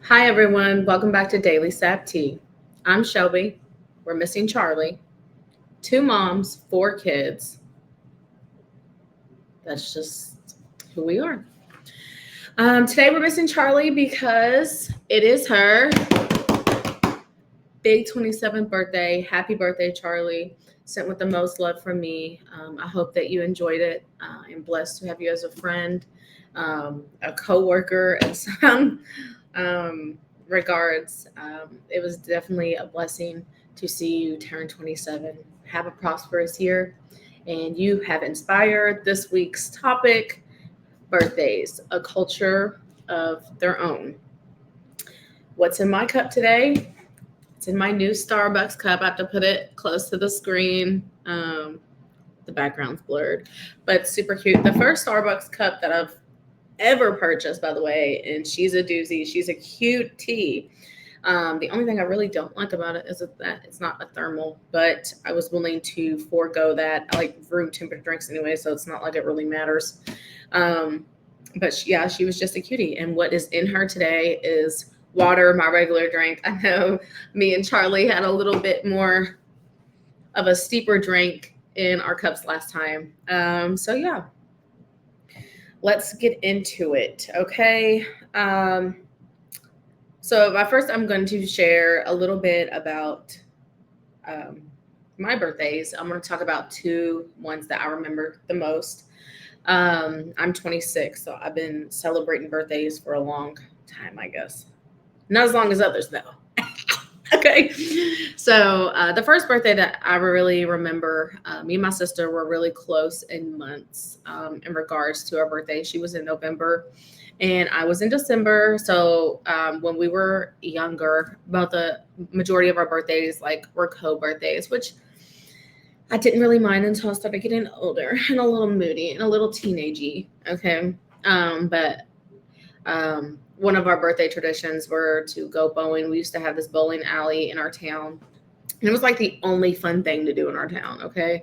Hi, everyone. Welcome back to Daily Sap Tea. I'm Shelby. We're missing Charlie. Two moms, four kids. That's just who we are. Today, we're missing Charlie because it is her big 27th birthday. Happy birthday, Charlie. Sent with the most love from me. I hope that you enjoyed it. I'm blessed to have you as a friend, a co-worker, and some regards. It was definitely a blessing to see you turn 27. Have a prosperous year, and you have inspired this week's topic: birthdays, a culture of their own. What's in my cup today? It's in my new Starbucks cup. I have to put it close to the screen. The background's blurred, but super cute. The first Starbucks cup that I've ever purchased, by the way, and she's a doozy. She's a cute tea. The only thing I really don't like about it is that it's not a thermal, but I was willing to forego that. I like room temperature drinks anyway, so it's not like it really matters. But she was just a cutie. And what is in her today is water, my regular drink. I know me and Charlie had a little bit more of a steeper drink in our cups last time. So yeah, let's get into it. Okay. So first, I'm going to share a little bit about um, my birthdays. I'm going to talk about two ones that I remember the most. I'm 26, so I've been celebrating birthdays for a long time, I guess. Not as long as others, though. Okay. So the first birthday that I really remember, me and my sister were really close in months in regards to our birthday. She was in November and I was in December. So when we were younger, about the majority of our birthdays like were co-birthdays, which I didn't really mind until I started getting older and a little moody and a little teenagey. Okay. But one of our birthday traditions were to go bowling. We used to have this bowling alley in our town. And it was like the only fun thing to do in our town, okay?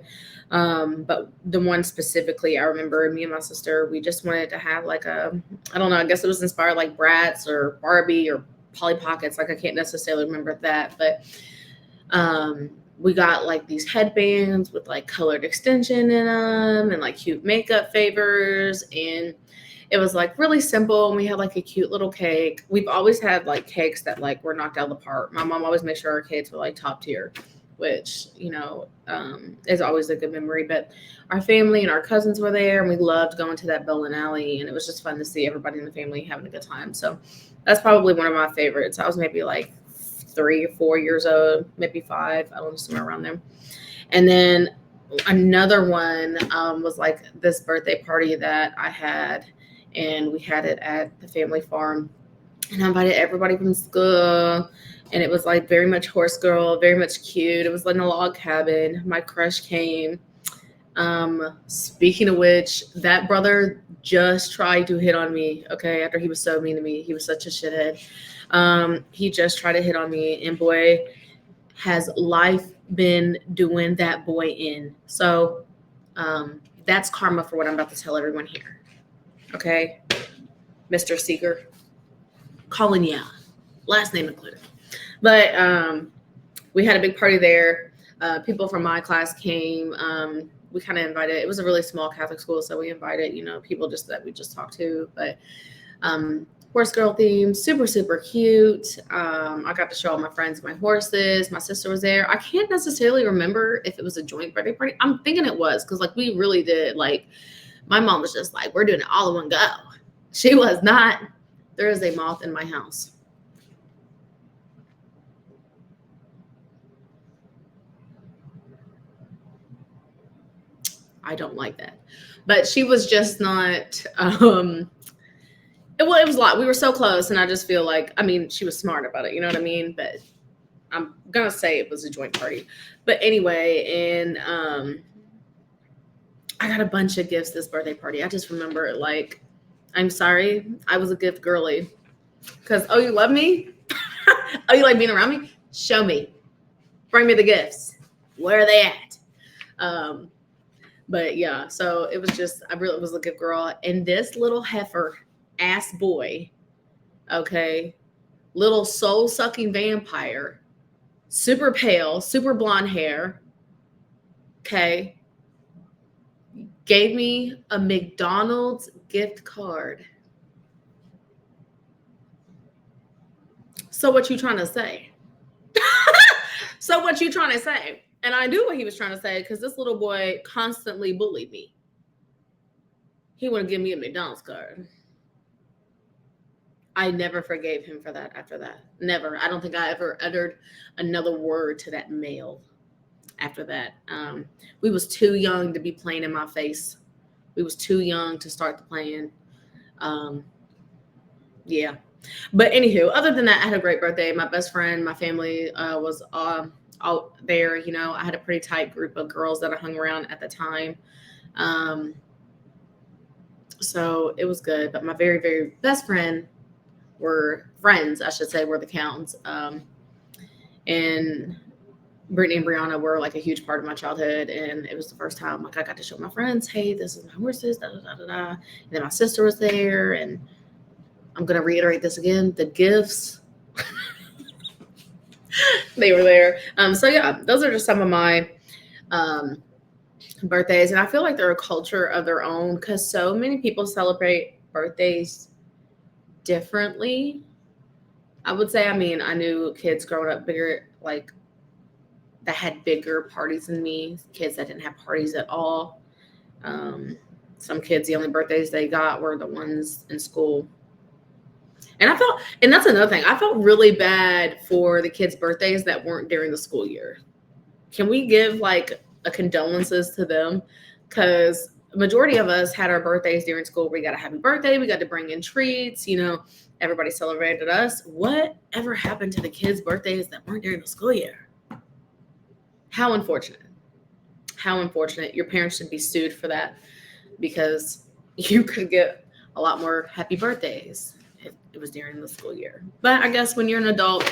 But the one specifically, I remember me and my sister, we just wanted to have like I don't know, I guess it was inspired like Bratz or Barbie or Polly Pockets. Like I can't necessarily remember that, but we got like these headbands with like colored extension in them and like cute makeup favors, and it was like really simple, and we had like a cute little cake. We've always had like cakes that like were knocked out of the park. My mom always made sure our cakes were like top tier, which is always a good memory. But our family and our cousins were there, and we loved going to that bowling alley, and it was just fun to see everybody in the family having a good time. So that's probably one of my favorites. I was maybe like 3 or 4 years old, maybe five. I don't know, somewhere around there. And then another one was like this birthday party that I had, and we had it at the family farm. And I invited everybody from school, and it was like very much horse girl, very much cute. It was like in a log cabin. My crush came. Speaking of which, that brother just tried to hit on me. Okay, after he was so mean to me, he was such a shithead. He just tried to hit on me, and boy, has life been doing that boy in. So that's karma for what I'm about to tell everyone here. Okay, Mr. Seeger, calling you out, last name included. But we had a big party there. People from my class came. We kind of invited. It was a really small Catholic school, so we invited people just that we just talked to. But horse girl theme, super super cute. I got to show all my friends my horses. My sister was there. I can't necessarily remember if it was a joint birthday party. I'm thinking it was, because like we really did. Like my mom was just like, we're doing it all in one go. She was not. There is a moth in my house. I don't like that. But she was just not. It was a lot. We were so close, and I just feel like, I mean, she was smart about it. You know what I mean? But I'm gonna say it was a joint party. But anyway, and I got a bunch of gifts this birthday party. I just remember it like, I'm sorry, I was a gift girly. Because, oh, you love me? Oh, you like being around me? Show me. Bring me the gifts. Where are they at? Um, but yeah, so it was just, I really was a gift girl. And this little heifer ass boy, okay, little soul sucking vampire, super pale, super blonde hair. Okay. Gave me a McDonald's gift card. So what you trying to say? So what you trying to say? And I knew what he was trying to say because this little boy constantly bullied me. He wouldn't give me a McDonald's card. I never forgave him for that after that. Never. I don't think I ever uttered another word to that male after that. We was too young to be playing in my face. We was too young to start the playing. Yeah. But anywho, other than that, I had a great birthday. My best friend, my family was out there. You know, I had a pretty tight group of girls that I hung around at the time. So it was good. But my very, very best friend were friends, I should say, were the Counts. And Brittany and Brianna were like a huge part of my childhood. And it was the first time like I got to show my friends, hey, this is my horses, da da da da da. And then my sister was there, and I'm going to reiterate this again. The gifts, they were there. So yeah, those are just some of my birthdays. And I feel like they're a culture of their own because so many people celebrate birthdays differently. I would say, I mean, I knew kids growing up bigger, like that had bigger parties than me, kids that didn't have parties at all. Some kids, the only birthdays they got were the ones in school. And I felt, and that's another thing, I felt really bad for the kids' birthdays that weren't during the school year. Can we give like a condolences to them? Because the majority of us had our birthdays during school. We got a happy birthday. We got to bring in treats. You know, everybody celebrated us. Whatever happened to the kids' birthdays that weren't during the school year? How unfortunate. How unfortunate. Your parents should be sued for that because you could get a lot more happy birthdays if it was during the school year. But I guess when you're an adult,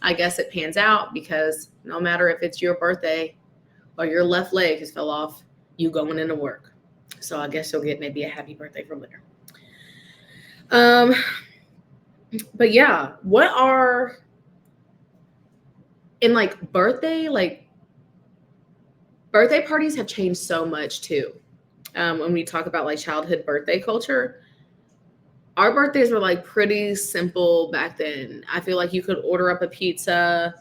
I guess it pans out because no matter if it's your birthday or your left leg has fell off, you going into work. So I guess you'll get maybe a happy birthday from there. But yeah, what are in like birthday parties have changed so much too. When we talk about like childhood birthday culture, our birthdays were like pretty simple back then. I feel like you could order up a pizza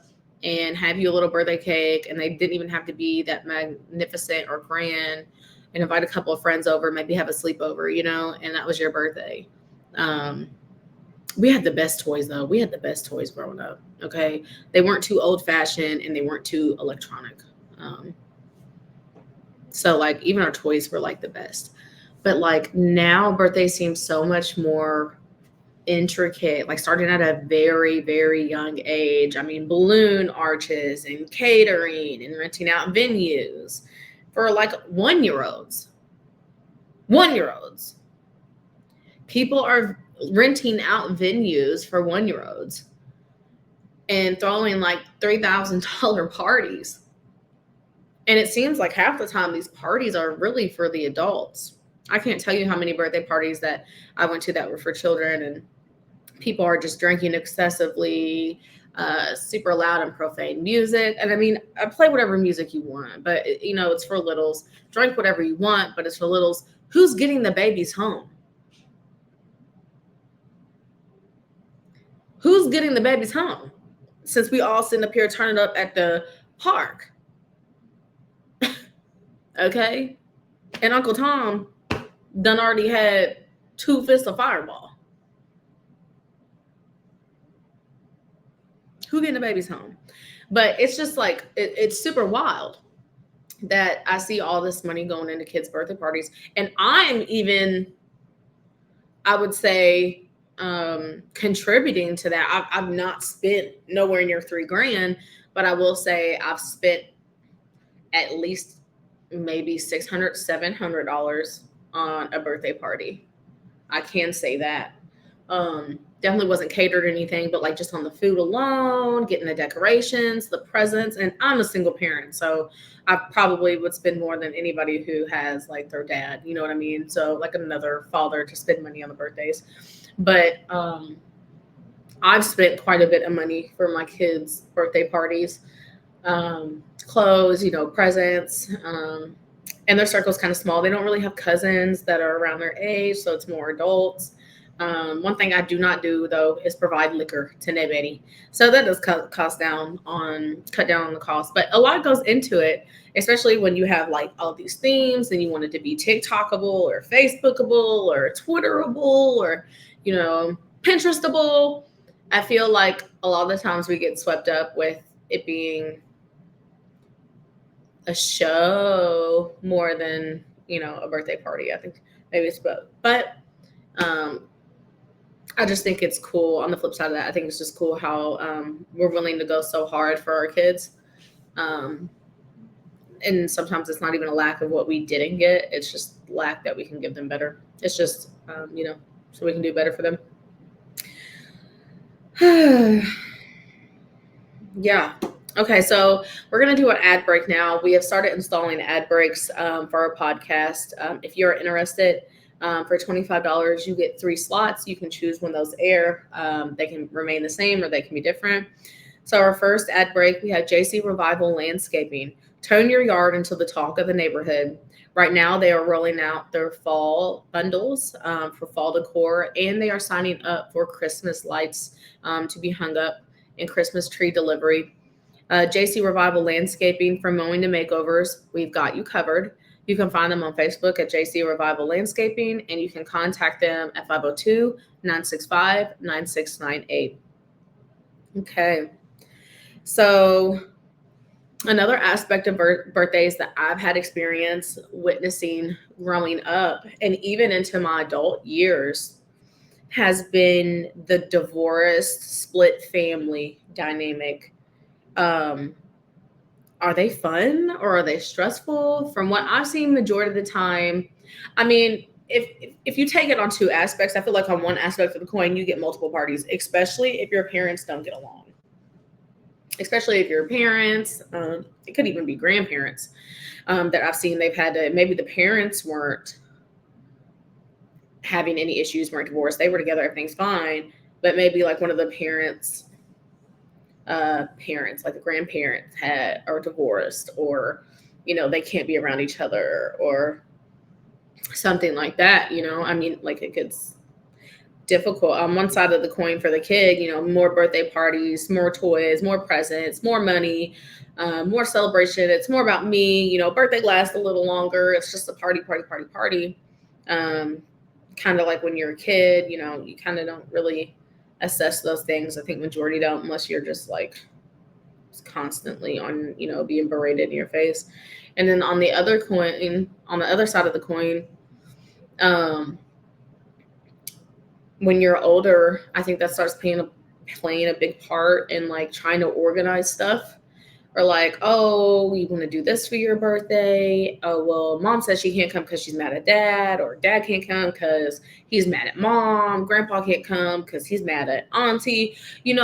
and have you a little birthday cake, and they didn't even have to be that magnificent or grand, and invite a couple of friends over, maybe have a sleepover, you know, and that was your birthday. We had the best toys though. We had the best toys growing up. Okay. They weren't too old fashioned and they weren't too electronic. So like even our toys were like the best. But like now birthdays seem so much more intricate, like starting at a very, very young age. I mean, balloon arches and catering and renting out venues for like 1-year-olds. 1-year-olds. People are renting out venues for 1-year-olds and throwing like $3,000 parties. And it seems like half the time these parties are really for the adults. I can't tell you how many birthday parties that I went to that were for children, and people are just drinking excessively, super loud and profane music. And I mean, I play whatever music you want, but you know, it's for littles. Drink whatever you want, but it's for littles. Who's getting the babies home? Who's getting the babies home? Since we all sitting up here turning up at the park. Okay? And Uncle Tom done already had 2 fists of Fireball. Who getting the babies home? But it's just like, it's super wild that I see all this money going into kids' birthday parties. And I'm even, I would say, contributing to that. I've not spent nowhere near $3,000, but I will say I've spent at least maybe $600, $700 on a birthday party. I can say that. Definitely wasn't catered or anything, but like just on the food alone, getting the decorations, the presents, and I'm a single parent, so I probably would spend more than anybody who has like their dad, you know what I mean? So like another father to spend money on the birthdays. But I I've spent quite a bit of money for my kids' birthday parties, clothes, presents. And their circle's kind of small. They don't really have cousins that are around their age, so it's more adults. One thing I do not do though is provide liquor to nobody, so that does cut down on the cost. But a lot goes into it, especially when you have like all these themes and you want it to be TikTokable or Facebookable or Twitterable or Pinterestable. I feel like a lot of the times we get swept up with it being a show more than a birthday party. I think maybe it's both, but I just think it's cool. On the flip side of that, I think it's just cool how we're willing to go so hard for our kids. And sometimes it's not even a lack of what we didn't get. It's just lack that we can give them better. It's just, so we can do better for them. Yeah. Okay, so we're going to do an ad break now. We have started installing ad breaks for our podcast. If you're interested, for $25, you get 3 slots. You can choose when those air. They can remain the same or they can be different. So our first ad break, we have JC Revival Landscaping. Turn your yard into the talk of the neighborhood. Right now, they are rolling out their fall bundles for fall decor, and they are signing up for Christmas lights to be hung up in Christmas tree delivery. JC Revival Landscaping, from mowing to makeovers, we've got you covered. You can find them on Facebook at JC Revival Landscaping, and you can contact them at 502-965-9698. Okay. So another aspect of birthdays that I've had experience witnessing growing up and even into my adult years has been the divorced, split family dynamic. Are they fun or are they stressful? From what I've seen, majority of the time, I mean, if you take it on 2 aspects, I feel like on one aspect of the coin, you get multiple parties, especially if your parents don't get along. Especially if your parents, it could even be grandparents that I've seen, they've had to, maybe the parents weren't having any issues, weren't divorced, they were together, everything's fine, but maybe like one of the parents, like the grandparents are divorced, or they can't be around each other or something like that. I mean, like it gets difficult on one side of the coin for the kid. More birthday parties, more toys, more presents, more money, more celebration. It's more about me. Birthday lasts a little longer. It's just a party. Kind of like when you're a kid, you kind of don't really assess those things. I think majority don't, unless you're just like constantly on, being berated in your face. And then on the other side of the coin, when you're older, I think that starts playing a big part in like trying to organize stuff. Or like, oh, we want to do this for your birthday. Oh, well, mom says she can't come because she's mad at dad, or dad can't come because he's mad at mom. Grandpa can't come because he's mad at auntie.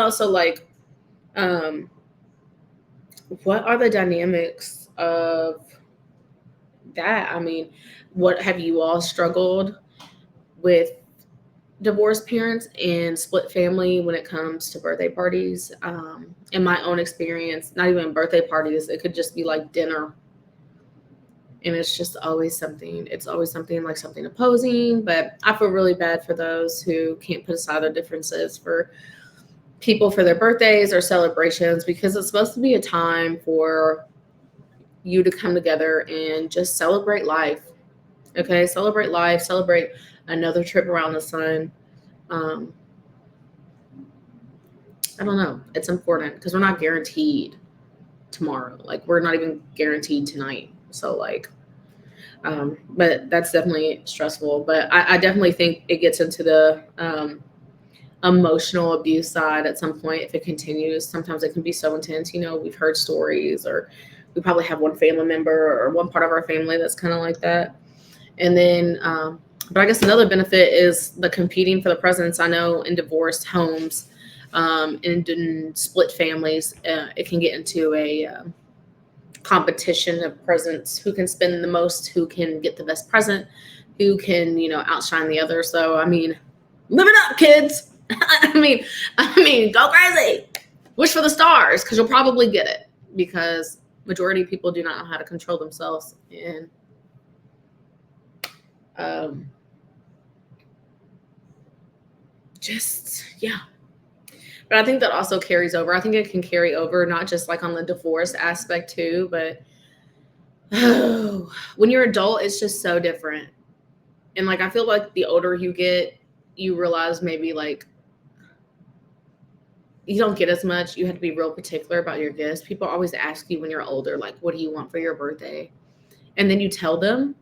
So like, what are the dynamics of that? I mean, what have you all struggled with divorced parents and split family when it comes to birthday parties? In my own experience, not even birthday parties, it could just be like dinner, and it's just always something. It's always something, like something opposing. But I feel really bad for those who can't put aside their differences for people for their birthdays or celebrations, because it's supposed to be a time for you to come together and just celebrate life. Okay, celebrate life, celebrate another trip around the sun. I don't know. It's important because we're not guaranteed tomorrow. Like, we're not even guaranteed tonight. So like, but that's definitely stressful. But I definitely think it gets into the emotional abuse side at some point if it continues. Sometimes it can be so intense. We've heard stories, or we probably have one family member or one part of our family that's kind of like that. And then, but I guess another benefit is the competing for the presents. I know in divorced homes, in split families, it can get into a competition of presents. Who can spend the most? Who can get the best present? Who can, outshine the other? So, I mean, live it up, kids. I mean, go crazy. Wish for the stars, because you'll probably get it. Because majority of people do not know how to control themselves, and just yeah. But I think that also carries over. I think it can carry over not just like on the divorce aspect too, but when you're adult, it's just so different. And like I feel like the older you get, you realize maybe like you don't get as much. You have to be real particular about your gifts. People always ask you when you're older, like, what do you want for your birthday? And then you tell them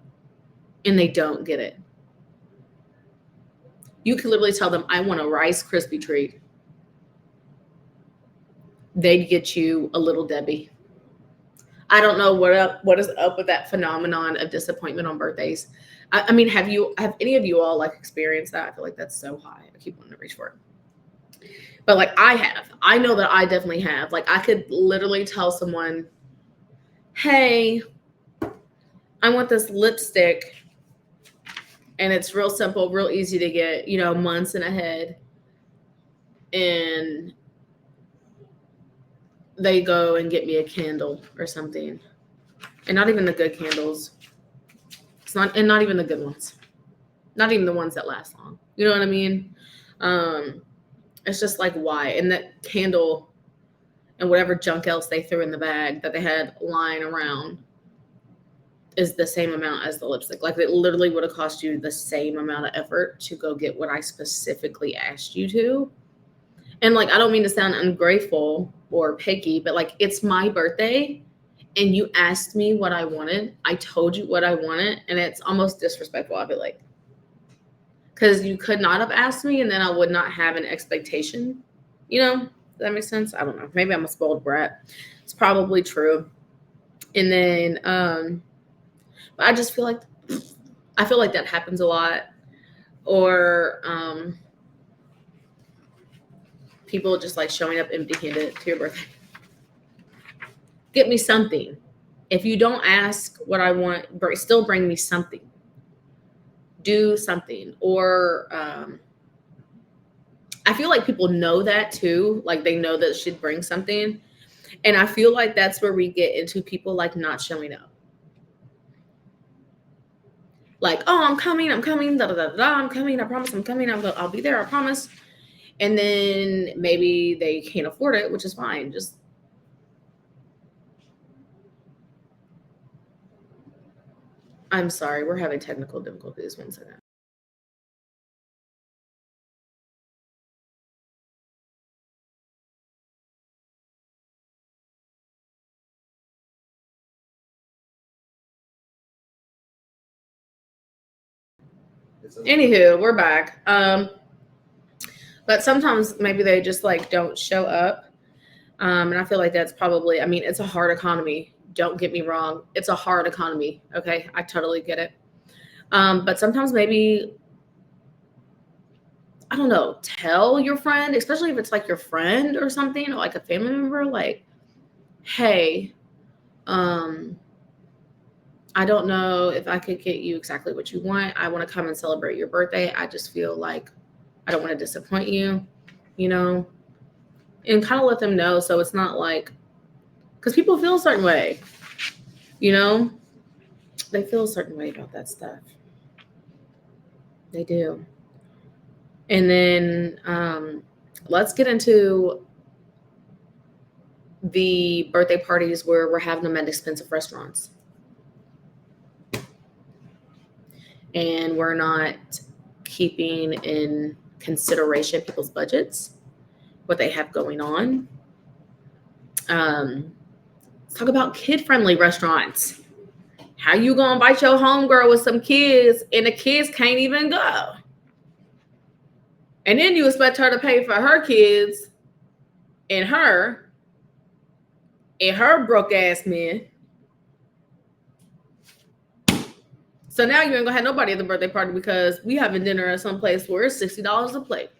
and they don't get it. You can literally tell them, I want a Rice Krispie treat. They'd get you a Little Debbie. I don't know what is up with that phenomenon of disappointment on birthdays. I mean, have any of you all like experienced that? I feel like that's so high. I keep wanting to reach for it. But like I know that I definitely have. Like I could literally tell someone, hey, I want this lipstick, and it's real simple, real easy to get, months in ahead. And they go and get me a candle or something. And not even the good candles. Not even the good ones. Not even the ones that last long. You know what I mean? It's just like, why? And that candle and whatever junk else they threw in the bag that they had lying around is the same amount as the lipstick. Like it literally would have cost you the same amount of effort to go get what I specifically asked you to. And like, I don't mean to sound ungrateful or picky, but like, it's my birthday and you asked me what I wanted. I told you what I wanted, and it's almost disrespectful. I'd be like, because you could not have asked me, and then I would not have an expectation. Does that make sense? I don't know. Maybe I'm a spoiled brat. It's probably true. And then, but I just feel like that happens a lot. Or people just like showing up empty-handed to your birthday. Get me something. If you don't ask what I want, still bring me something. Do something. Or I feel like people know that too. Like they know that should bring something. And I feel like that's where we get into people like not showing up. Like, oh, I'm coming, da, da, da, da, I'm coming, I promise I'm coming, I'll be there, I promise. And then maybe they can't afford it, which is fine. Just I'm sorry, we're having technical difficulties. 1 second. Anywho, we're back. But sometimes maybe they just like don't show up. And I feel like that's probably, it's a hard economy. Don't get me wrong. It's a hard economy. Okay. I totally get it. But sometimes maybe, I don't know, tell your friend, especially if it's like your friend or something, or like a family member, like, hey, I don't know if I could get you exactly what you want. I want to come and celebrate your birthday. I just feel like I don't want to disappoint you, and kind of let them know. So it's not like, because people feel a certain way, they feel a certain way about that stuff. They do. And then let's get into the birthday parties where we're having them at expensive restaurants. And we're not keeping in consideration people's budgets, what they have going on. Let's talk about kid-friendly restaurants. How you gonna invite your homegirl with some kids and the kids can't even go? And then you expect her to pay for her kids and her broke ass men. So now you ain't gonna have nobody at the birthday party because we having dinner at some place where it's $60 a plate.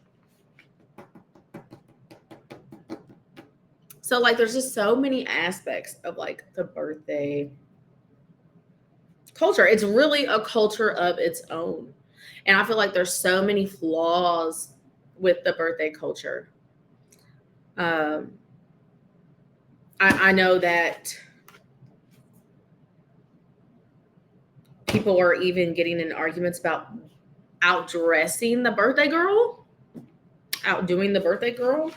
So like there's just so many aspects of like the birthday culture. It's really a culture of its own. And I feel like there's so many flaws with the birthday culture. Um, I know that people are even getting in arguments about outdressing the birthday girl, outdoing the birthday girl,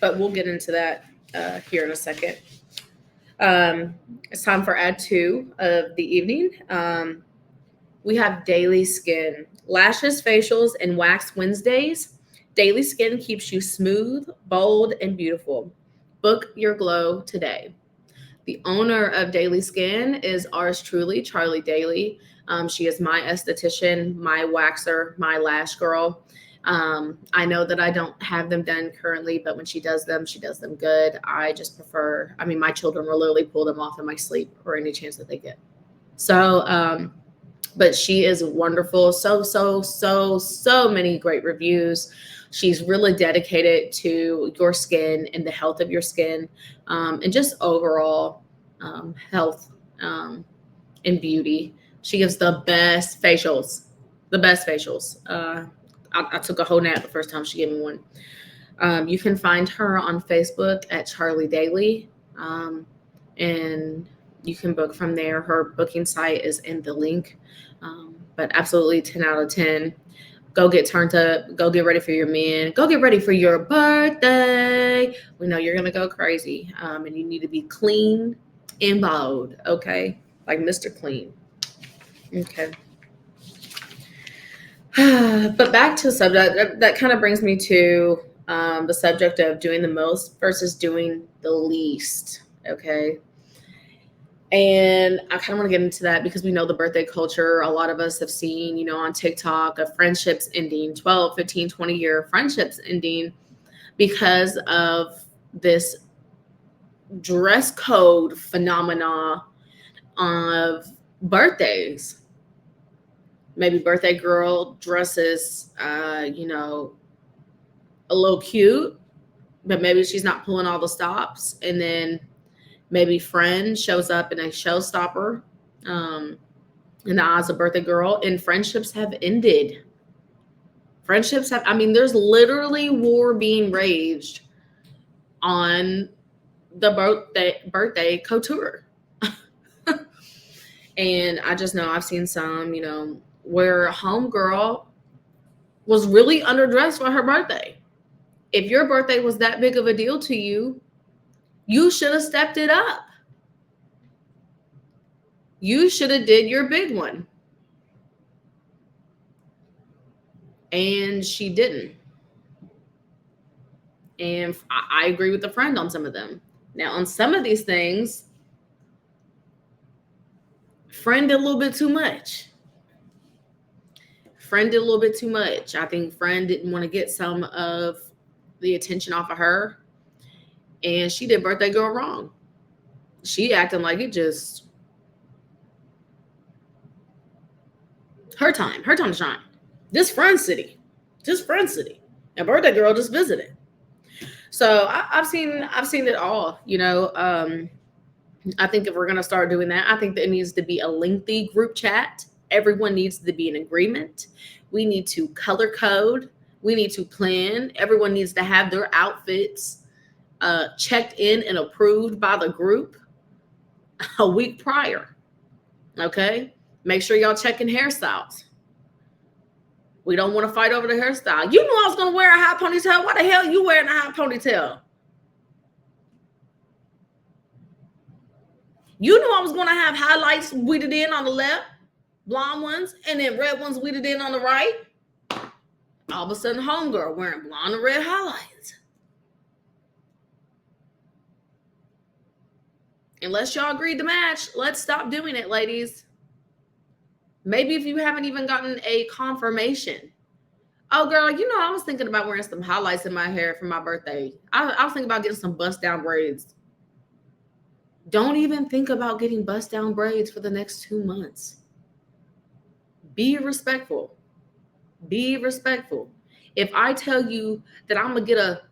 but we'll get into that here in a second. It's time for ad 2 of the evening. We have Daily Skin, lashes, facials, and wax Wednesdays. Daily Skin keeps you smooth, bold, and beautiful. Book your glow today. The owner of Daily Skin is ours truly, Charlie Dailey. She is my esthetician, my waxer, my lash girl. I know that I don't have them done currently, but when she does them good. I just prefer, I mean, my children will literally pull them off in my sleep or any chance that they get. So, but she is wonderful. So many great reviews. She's really dedicated to your skin and the health of your skin, and just overall health and beauty. She gives the best facials, the best facials. I took a whole nap the first time she gave me one. You can find her on Facebook at Charlie Dailey, and you can book from there. Her booking site is in the link. But absolutely 10 out of 10. Go get turned up. Go get ready for your men. Go get ready for your birthday. We know you're going to go crazy. And you need to be clean and bold, okay? Like Mr. Clean. Okay. But back to the subject. That kind of brings me to the subject of doing the most versus doing the least, okay? And I kind of want to get into that because we know the birthday culture. A lot of us have seen, you know, on TikTok of friendships ending, 12, 15, 20-year friendships ending because of this dress code phenomena of birthdays. Maybe birthday girl dresses, you know, a little cute, but maybe she's not pulling all the stops. And then maybe friend shows up in a showstopper in the eyes of birthday girl, and friendships have ended. Friendships have, I mean, there's literally war being raged on the birthday couture. And I just know I've seen some, you know, where homegirl was really underdressed for her birthday. If your birthday was that big of a deal to you, you should have stepped it up. You should have did your big one. And she didn't. And I agree with the friend on some of them. Now, on some of these things, friend did a little bit too much. Friend did a little bit too much. I think friend didn't want to get some of the attention off of her. And she did birthday girl wrong. She acting like it just her time to shine. This friend city. And birthday girl just visited. So I've seen it all, you know. I think if we're going to start doing that, I think there needs to be a lengthy group chat. Everyone needs to be in agreement. We need to color code. We need to plan. Everyone needs to have their outfits checked in and approved by the group a week prior. Okay? Make sure y'all checking hairstyles. We don't want to fight over the hairstyle. You knew I was going to wear a high ponytail. Why the hell are you wearing a high ponytail? You knew I was going to have highlights weeded in on the left, blonde ones, and then red ones weeded in on the right. All of a sudden, homegirl wearing blonde and red highlights. Unless y'all agreed to match, let's stop doing it, ladies. Maybe if you haven't even gotten a confirmation. Oh, girl, you know, I was thinking about wearing some highlights in my hair for my birthday. I was thinking about getting some bust down braids. Don't even think about getting bust down braids for the next 2 months. Be respectful. Be respectful. If I tell you that I'm going to get a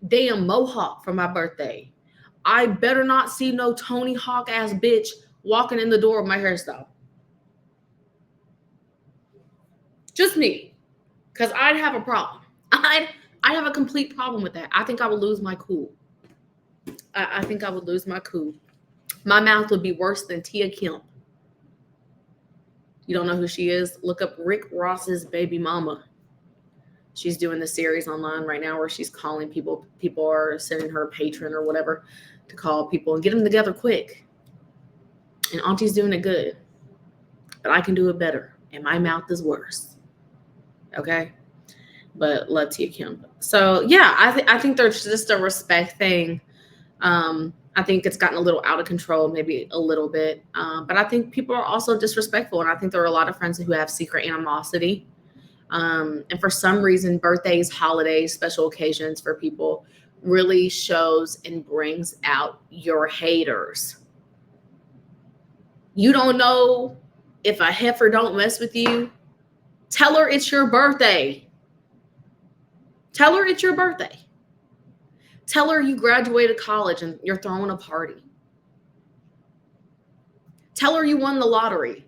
damn mohawk for my birthday, I better not see no Tony Hawk ass bitch walking in the door of my hairstyle. Just me. Because I'd have a problem. I have a complete problem with that. I think I would lose my cool. I think I would lose my cool. My mouth would be worse than Tia Kemp. You don't know who she is? Look up Rick Ross's baby mama. She's doing the series online right now where she's calling people. People are sending her a patron or whatever to call people and get them together quick. And Auntie's doing it good. But I can do it better. And my mouth is worse. Okay? But love Tia Kemp. So, yeah, I think there's just a respect thing. I think it's gotten a little out of control, maybe a little bit. But I think people are also disrespectful. And I think there are a lot of friends who have secret animosity. And for some reason, birthdays, holidays, special occasions for people really shows and brings out your haters. You don't know if a heifer don't mess with you. Tell her it's your birthday. Tell her it's your birthday. Tell her you graduated college and you're throwing a party. Tell her you won the lottery.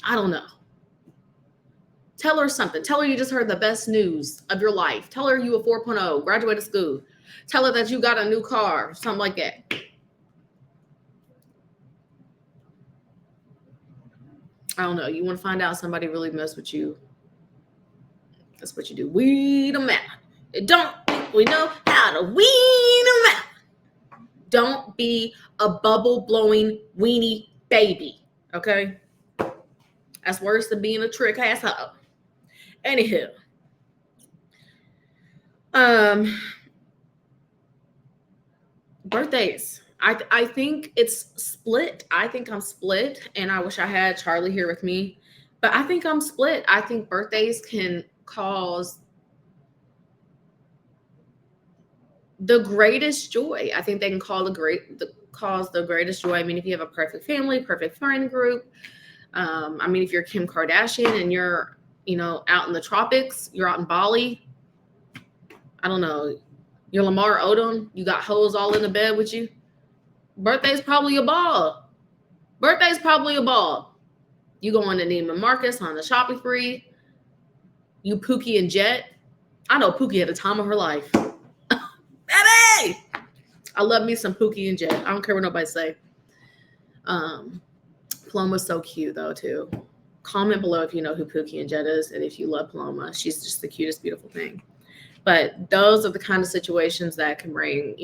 I don't know. Tell her something. Tell her you just heard the best news of your life. Tell her you a 4.0, graduated school. Tell her that you got a new car, something like that. I don't know. You want to find out somebody really messed with you? That's what you do. Weed them out. Don't we know how to weed them out? Don't be a bubble blowing weenie baby. Okay? That's worse than being a trick asshole. Anywho. Birthdays. I think it's split. I think I'm split, and I wish I had Charlie here with me, but I think I'm split. I think birthdays can cause the greatest joy. I think they can cause the greatest joy. I mean, if you have a perfect family, perfect friend group. I mean, if you're Kim Kardashian and you're, out in the tropics, you're out in Bali. I don't know. You're Lamar Odom. You got hoes all in the bed with you. Birthday's probably a ball. Birthday's probably a ball. You go on to Neiman Marcus on the shopping spree. You Pookie and Jet. I know Pookie had the time of her life. Baby! I love me some Pookie and Jet. I don't care what nobody say. Paloma's so cute though too. Comment below if you know who Pookie and Jet is and if you love Paloma. She's just the cutest, beautiful thing. But those are the kind of situations that can bring,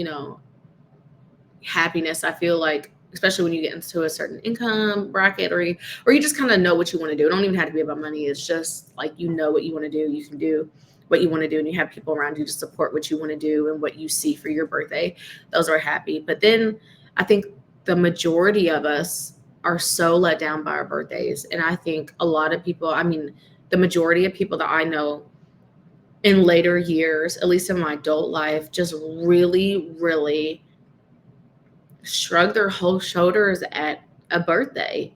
happiness. I feel like, especially when you get into a certain income bracket or you just kind of know what you want to do. It don't even have to be about money. It's just like, what you want to do. You can do what you want to do, and you have people around you to support what you want to do and what you see for your birthday. Those are happy. But then I think the majority of us are so let down by our birthdays. And I think a lot of people, the majority of people that I know in later years, at least in my adult life, just really, really shrug their whole shoulders at a birthday.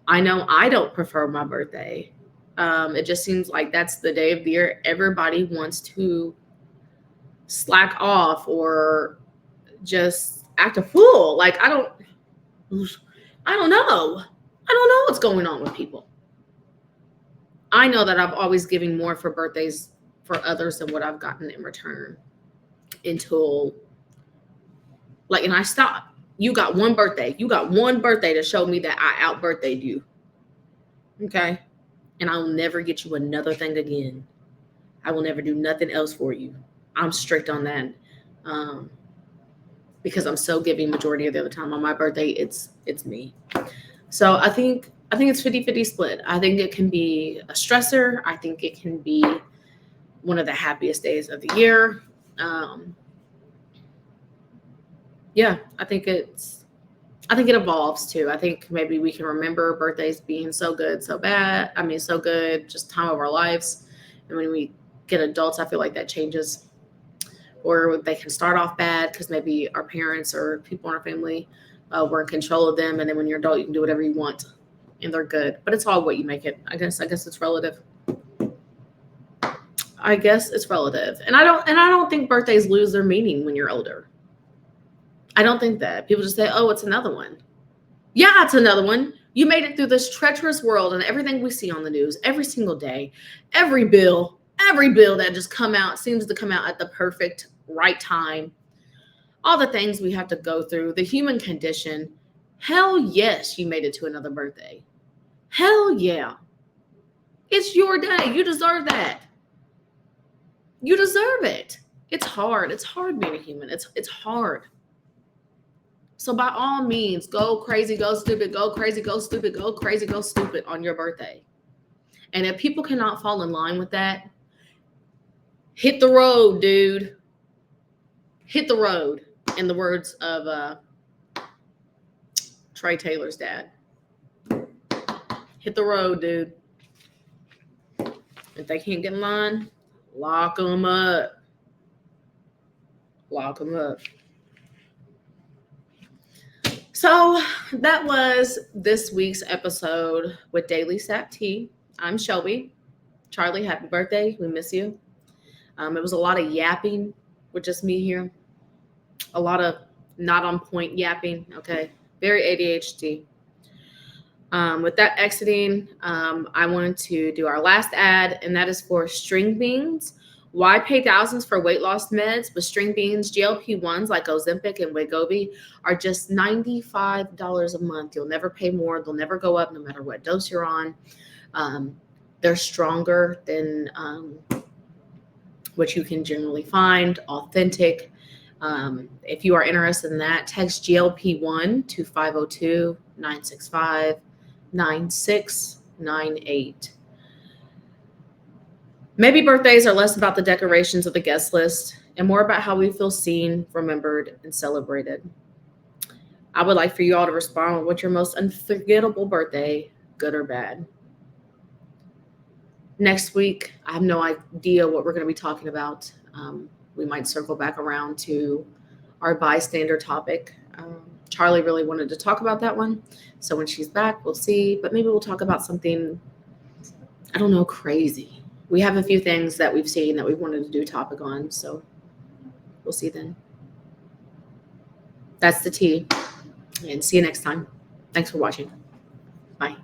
I know I don't prefer my birthday. It just seems like that's the day of the year everybody wants to slack off or just act a fool. Like, I don't know. I don't know what's going on with people. I know that I've always given more for birthdays for others than what I've gotten in return and I stopped. You got one birthday. You got one birthday to show me that I out birthdayed you. Okay? And I'll never get you another thing again. I will never do nothing else for you. I'm strict on that. Because I'm so giving majority of the other time. On my birthday, it's me. So I think it's 50-50 split. I think it can be a stressor. I think it can be one of the happiest days of the year. Yeah, I think it evolves too. I think maybe we can remember birthdays being so good, so bad. So good, just time of our lives. And when we get adults, I feel like that changes. Or they can start off bad because maybe our parents or people in our family were in control of them. And then when you're adult, you can do whatever you want and they're good. But it's all what you make it. I guess it's relative. And I don't think birthdays lose their meaning when you're older. I don't think that. People just say, oh, it's another one. Yeah, it's another one. You made it through this treacherous world and everything we see on the news every single day, every bill, Every bill that just come out seems to come out at the perfect right time. All the things we have to go through, the human condition. Hell yes, you made it to another birthday. Hell yeah. It's your day. You deserve that. You deserve it. It's hard. It's hard being a human. It's hard. So by all means, go crazy, go stupid, go crazy, go stupid, go crazy, go stupid on your birthday. And if people cannot fall in line with that, hit the road, dude. Hit the road, in the words of Trey Taylor's dad. Hit the road, dude. If they can't get in line, lock them up. Lock them up. So that was this week's episode with Dailey Sap Tea. I'm Shelby. Charlie, happy birthday. We miss you. It was a lot of yapping with just me here. A lot of not on point yapping. Okay. Very ADHD. With that exiting, I wanted to do our last ad, and that is for string beans. Why pay thousands for weight loss meds? With string beans, GLP-1s like Ozempic and Wegovy are just $95 a month. You'll never pay more. They'll never go up no matter what dose you're on. They're stronger than what you can generally find, authentic. If you are interested in that, text GLP-1 to 502-965-9698. Maybe birthdays are less about the decorations of the guest list and more about how we feel seen, remembered, and celebrated. I would like for you all to respond with what's your most unforgettable birthday, good or bad. Next week, I have no idea what we're going to be talking about. We might circle back around to our bystander topic. Charlie really wanted to talk about that one. So when she's back, we'll see. But maybe we'll talk about something, I don't know, crazy. We have a few things that we've seen that we wanted to do a topic on. So we'll see then. That's the tea. And see you next time. Thanks for watching. Bye.